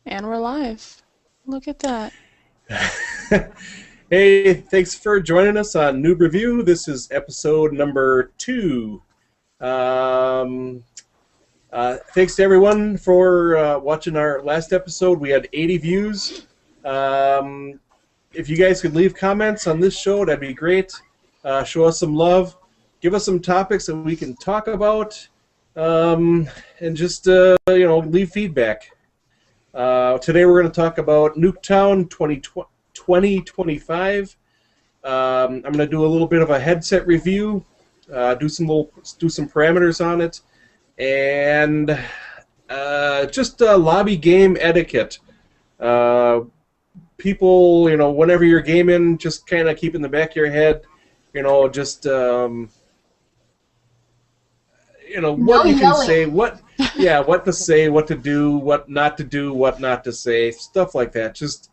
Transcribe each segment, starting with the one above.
And we're live. Look at that. Hey, thanks for joining us on Noob Review. This is episode number 2. Thanks to everyone for watching our last episode. We had 80 views. If you guys could leave comments on this show, that'd be great. Show us some love. Give us some topics that we can talk about. And just, leave feedback. Today we're going to talk about Nuketown 2025. I'm going to do a little bit of a headset review, do some parameters on it, and just lobby game etiquette. People, whenever you're gaming, just kind of keep in the back of your head, just what you can say, what to say, what to do, what not to do, what not to say, stuff like that. Just,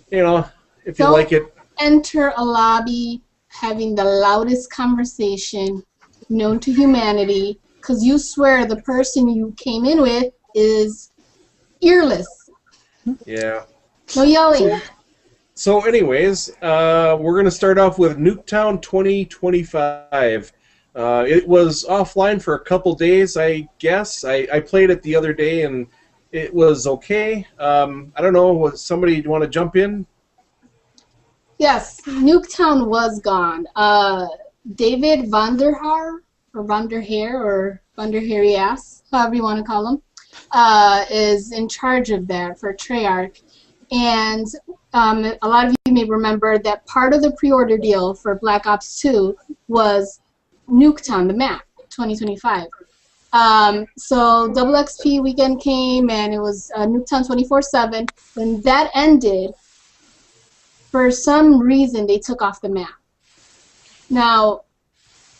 if you like it. Enter a lobby having the loudest conversation known to humanity, because you swear the person you came in with is earless. Yeah. No yelling. So anyways, we're going to start off with Nuketown 2025. It was offline for a couple days, I guess. I played it the other day, and it was okay. I don't know, was somebody want to jump in? Yes, Nuketown was gone. David Vanderhaar, or Vanderhaar, or Vanderhaar-ass, however you want to call him, is in charge of that for Treyarch. And a lot of you may remember that part of the pre-order deal for Black Ops 2 was Nuketown, the map, 2025. So Double XP weekend came, and it was Nuketown 24/7. When that ended, for some reason, they took off the map. Now,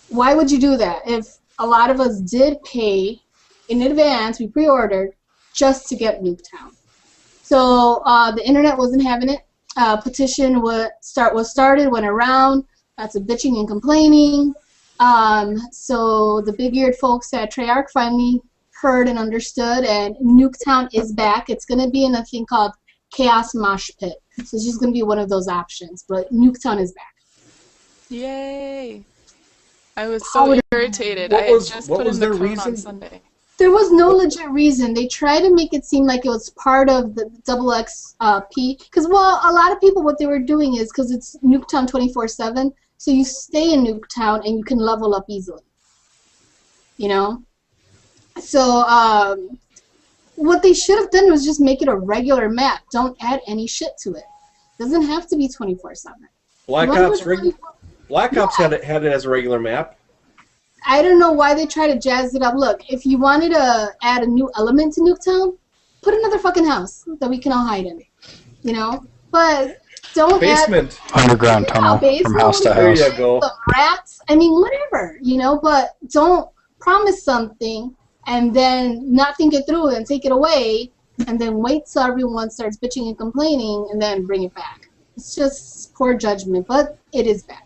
why would you do that? If a lot of us did pay in advance, we pre-ordered just to get Nuketown. So the internet wasn't having it. Petition was started, went around, lots of bitching and complaining. So the big-eared folks at Treyarch finally heard and understood, and Nuketown is back. It's going to be in a thing called Chaos Mosh Pit. So it's just going to be one of those options, but Nuketown is back. Yay! I was so irritated. I just put in the code on Sunday. There was no legit reason. They tried to make it seem like it was part of the Double XP, because, well, a lot of people, what they were doing is, because it's Nuketown 24/7, so you stay in Nuketown and you can level up easily. So what they should have done was just make it a regular map. Don't add any shit to it. It doesn't have to be 24/7. Black Ops had it as a regular map. I don't know why they try to jazz it up. Look, if you wanted to add a new element to Nuketown, put another fucking house that we can all hide in. But don't basement. Underground tunnel from house to house. There you go. The rats, whatever, but don't promise something and then not think it through and take it away and then wait till everyone starts bitching and complaining and then bring it back. It's just poor judgment, but it is back.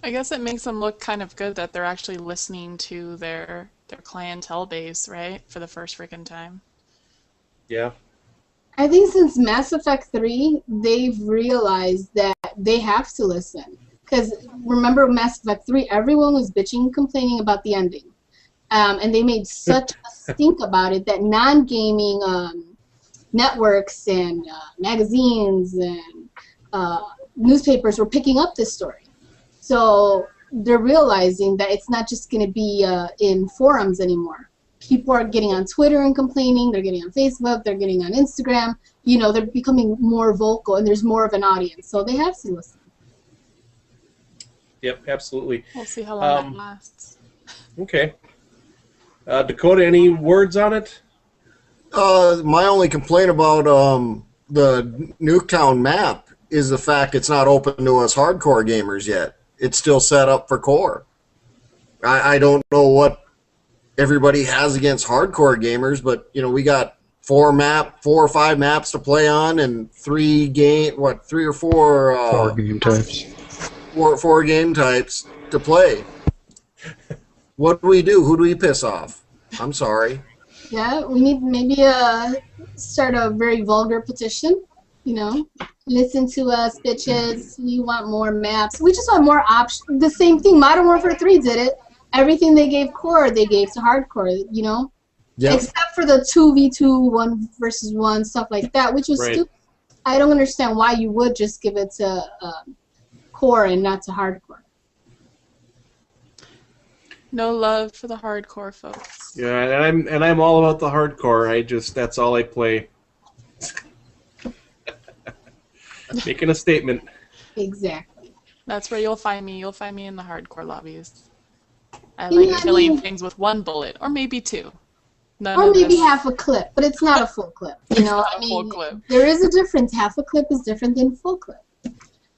I guess it makes them look kind of good that they're actually listening to their clientele base, right? For the first freaking time. Yeah. I think since Mass Effect 3, they've realized that they have to listen. Because remember Mass Effect 3, everyone was bitching and complaining about the ending. And they made such a stink about it that non-gaming networks and magazines and newspapers were picking up this story. So they're realizing that it's not just going to be in forums anymore. People are getting on Twitter and complaining. They're getting on Facebook. They're getting on Instagram. They're becoming more vocal, and there's more of an audience. So they have to listen. Yep, absolutely. We'll see how long that lasts. Okay. Dakota, any words on it? My only complaint about the Nuketown map is the fact it's not open to us hardcore gamers yet. It's still set up for core. I don't know what everybody has against hardcore gamers, but we got 4 or 5 maps to play on and 3 or 4 4 game types. 4 game types to play. What do we do? Who do we piss off? I'm sorry. Yeah, we need maybe start a very vulgar petition. You know, listen to us, bitches. We want more maps. We just want more options. The same thing. Modern Warfare 3 did it. Everything they gave core, they gave to hardcore. You know, Yep. except for the 2v2, 1 versus 1 stuff like that, which was Right. stupid. I don't understand why you would just give it to core and not to hardcore. No love for the hardcore folks. Yeah, and I'm all about the hardcore. That's all I play. Making a statement. Exactly. That's where you'll find me. You'll find me in the hardcore lobbies. I You know, like I killing mean- things with 1 bullet, or maybe 2. None Or of maybe this. half a clip, but it's not a full clip. You know, Not I a full mean, clip. there is a difference. Half a clip is different than full clip.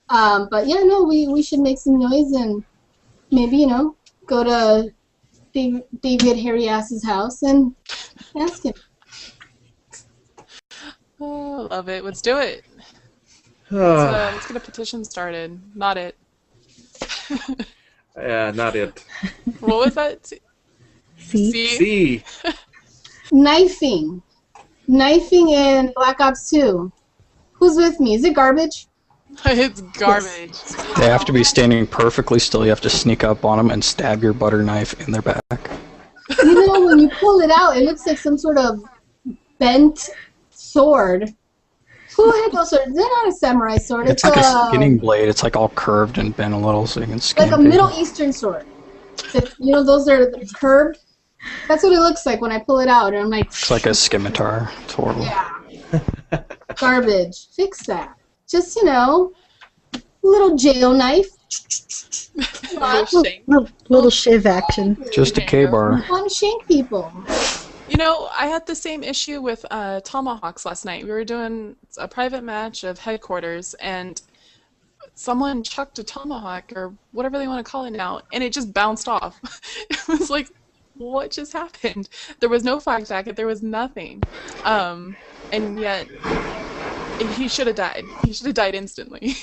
But yeah, no, we should make some noise and maybe, you know, go to David Hairy Ass's house and ask him. Oh, love it. Let's do it. Let's get a petition started. Not it. Yeah, not it. What was that? See? See, Knifing. Knifing in Black Ops 2. Who's with me? Is it garbage? It's garbage. They have to be standing perfectly still. You have to sneak up on them and stab your butter knife in their back. You know, when you pull it out, it looks like some sort of bent sword. Who had those swords? They're not a samurai sword. It's like a skinning blade. It's like all curved and bent a little so you can skin like a people. Middle Eastern sword. You know, those are curved. That's what it looks like when I pull it out, and I'm like, It's like a scimitar. It's horrible. yeah, garbage. Fix that. Just, you know, a little jail knife. Little shank. Little shiv action. Just a K-bar. Want to shank people. You know, I had the same issue with Tomahawks last night. We were doing a private match of headquarters, and someone chucked a tomahawk, or whatever they want to call it now, and it just bounced off. It was like, what just happened? There was no fire jacket, there was nothing. And yet, he should have died. He should have died instantly.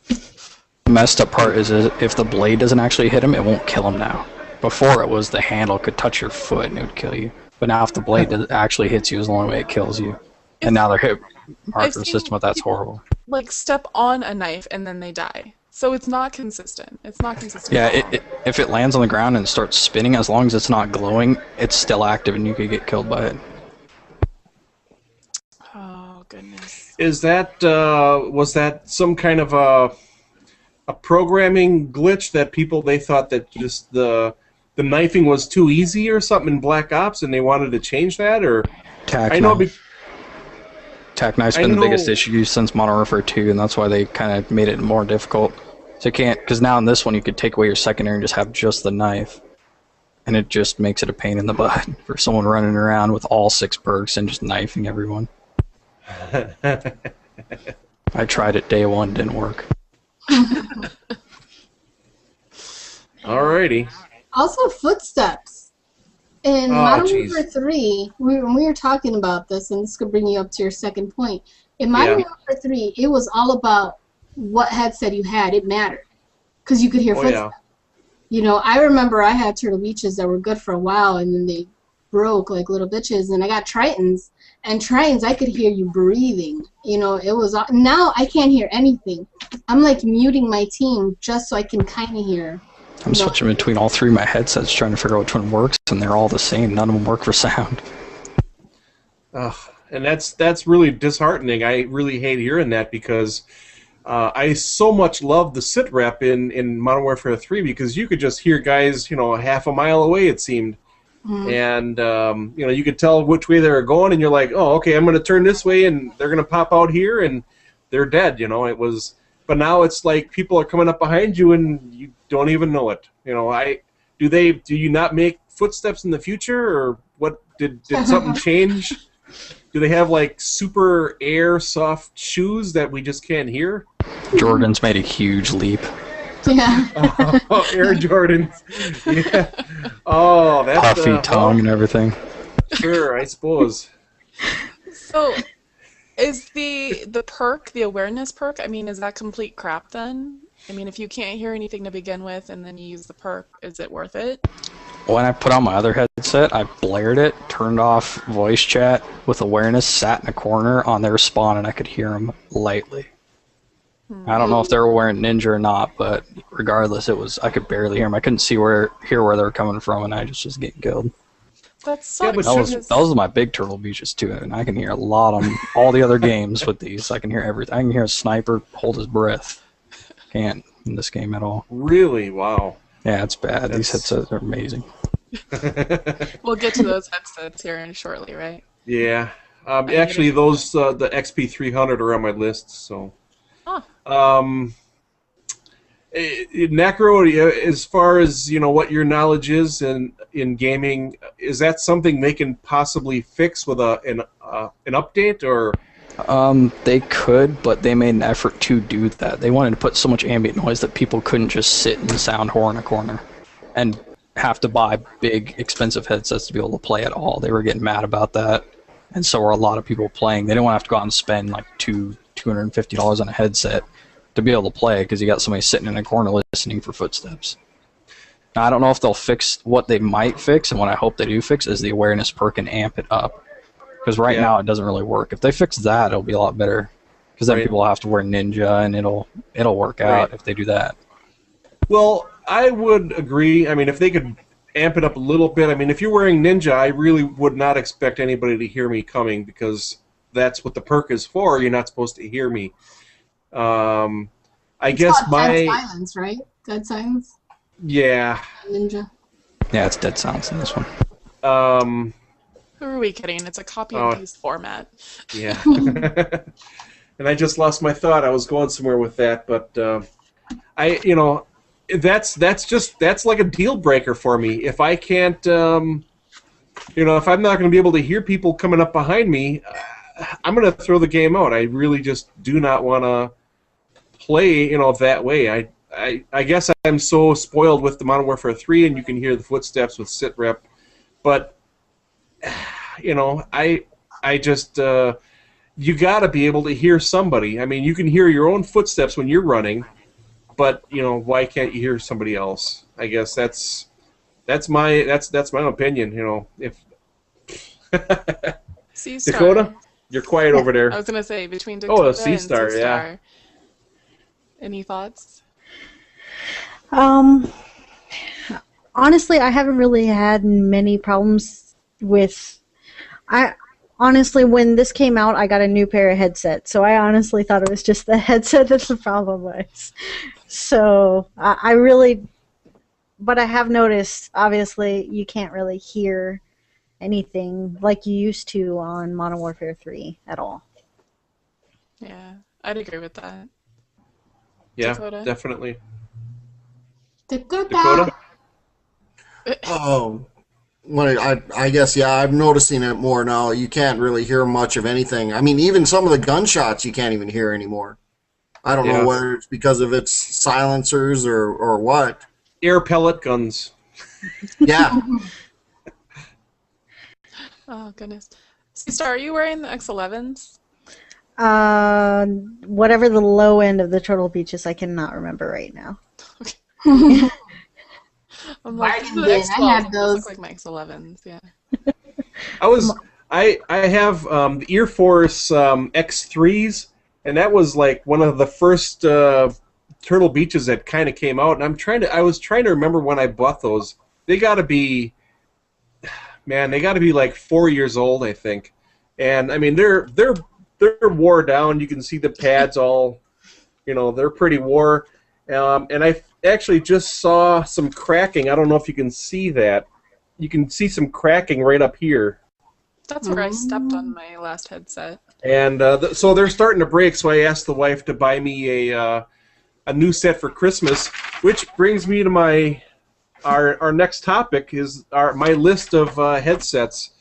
The messed up part is if the blade doesn't actually hit him, it won't kill him now. Before it was the handle could touch your foot and it would kill you. But now if the blade actually hits you is the only way it kills you. And now they're hit marker seen system, but that's people- horrible. Like, step on a knife and then they die. So it's not consistent. It's not consistent. Yeah, if it lands on the ground and starts spinning, as long as it's not glowing, it's still active and you could get killed by it. Oh, goodness. is that was that some kind of a programming glitch that they thought that just the knifing was too easy or something in Black Ops and they wanted to change that, or Tac I know knife. Tac knife's I been the know- biggest issue since Modern Warfare 2, and that's why they kind of made it more difficult. So you can't, because now in this one you could take away your secondary and just have just the knife, and it just makes it a pain in the butt for someone running around with all 6 perks and just knifing everyone. I tried it day 1, didn't work. Alrighty. Also, footsteps. In Oh, Modern jeez. Warfare 3, when we were talking about this, and this could bring you up to your second point, in Modern Yeah. Warfare 3, it was all about what headset you had. It mattered. Because you could hear Oh footsteps. yeah. You know, I remember I had Turtle Beaches that were good for a while, and then they broke like little bitches, and I got Tritons. And Tritons, I could hear you breathing. You know, it was... Now I can't hear anything. I'm like muting my team just so I can kind of hear. I'm switching between all 3 of my headsets trying to figure out which one works, and they're all the same. None of them work for sound. Ugh, and that's really disheartening. I really hate hearing that because I so much love the sit rep in Modern Warfare 3 because you could just hear guys, you know, half a mile away it seemed. And you know, you could tell which way they were going, and you're like, oh, okay, I'm going to turn this way, and they're going to pop out here, and they're dead. You know, it was. But now it's like people are coming up behind you, and you don't even know it. You know, do you not make footsteps in the future, or what? Did something change? Do they have like super air soft shoes that we just can't hear? Jordan's made a huge leap. Yeah. Oh, Air Jordans. Yeah. Oh, that's Puffy tongue and everything. Sure, I suppose. So, is the perk, the awareness perk, I mean, is that complete crap then? I mean, if you can't hear anything to begin with and then you use the perk, is it worth it? when I put on my other headset, I blared it, turned off voice chat with awareness, sat in a corner on their spawn, and I could hear them lightly. I don't know if they were wearing Ninja or not, but regardless, I could barely hear them. I couldn't hear where they were coming from, and I just was getting killed. That sucks. but That was my big Turtle Beaches too, and I can hear a lot on all the other games with these. I can hear everything. I can hear a sniper hold his breath. Can't in this game at all. Really? Wow. Yeah, it's bad. These headsets are amazing. We'll get to those headsets here in shortly, right? Yeah. Actually, those the XP300 are on my list. So. Oh. Necro, as far as what your knowledge is in gaming, is that something they can possibly fix with an update or? They could, but they made an effort to do that. They wanted to put so much ambient noise that people couldn't just sit and sound whore in a corner and have to buy big, expensive headsets to be able to play at all. They were getting mad about that, and so were a lot of people playing. They didn't want to have to go out and spend like $250 on a headset to be able to play because you got somebody sitting in a corner listening for footsteps. Now, I don't know if they'll fix what they might fix, and what I hope they do fix is the awareness perk and amp it up. Because right now it doesn't really work. If they fix that, it'll be a lot better. Because then people will have to wear Ninja, and it'll work out if they do that. Well, I would agree. I mean, if they could amp it up a little bit. I mean, if you're wearing Ninja, I really would not expect anybody to hear me coming because that's what the perk is for. You're not supposed to hear me. I guess Dead silence, right? Dead silence. Yeah. Ninja. Yeah, it's dead silence in this one. Who are we kidding? It's a copy and paste format. Yeah. And I just lost my thought. I was going somewhere with that, but that's like a deal breaker for me. If I can't, if I'm not going to be able to hear people coming up behind me, I'm going to throw the game out. I really just do not want to play, that way. I guess I'm so spoiled with the Modern Warfare 3, and you can hear the footsteps with SITREP, but I just you got to be able to hear somebody. I mean, you can hear your own footsteps when you're running, but why can't you hear somebody else? I guess that's my opinion. If C-Star. Dakota, you're quiet over there. I was gonna say between Dakota a and C-Star, C-Star. yeah. Any thoughts? Honestly, I haven't really had many problems with. Honestly, when this came out, I got a new pair of headsets, so I honestly thought it was just the headset that the problem was. So I really, but I have noticed, obviously, you can't really hear anything like you used to on Modern Warfare 3 at all. Yeah, I'd agree with that. Yeah, Dakota? definitely. Dakota. I guess, yeah, I'm noticing it more now. You can't really hear much of anything. I mean, even some of the gunshots you can't even hear anymore. I don't know whether it's because of its silencers or what. Air pellet guns. Yeah. Oh, goodness. C-Star, are you wearing the X11s? Whatever the low end of the Turtle Beach is, I cannot remember right now. I'm like, Bargain the bin. X12s I had those. look like my X11s, yeah. I have the Air Force X3s, and that was like one of the first Turtle Beaches that kind of came out. And I was trying to remember when I bought those. They got to be like 4 yeyears old, I think. And I mean, they're wore down. You can see the pads all, they're pretty wore. And I actually just saw some cracking. I don't know if you can see that. You can see some cracking right up here. That's where I stepped on my last headset. And so they're starting to break, so I asked the wife to buy me a new set for Christmas, which brings me to our next topic is my list of headsets.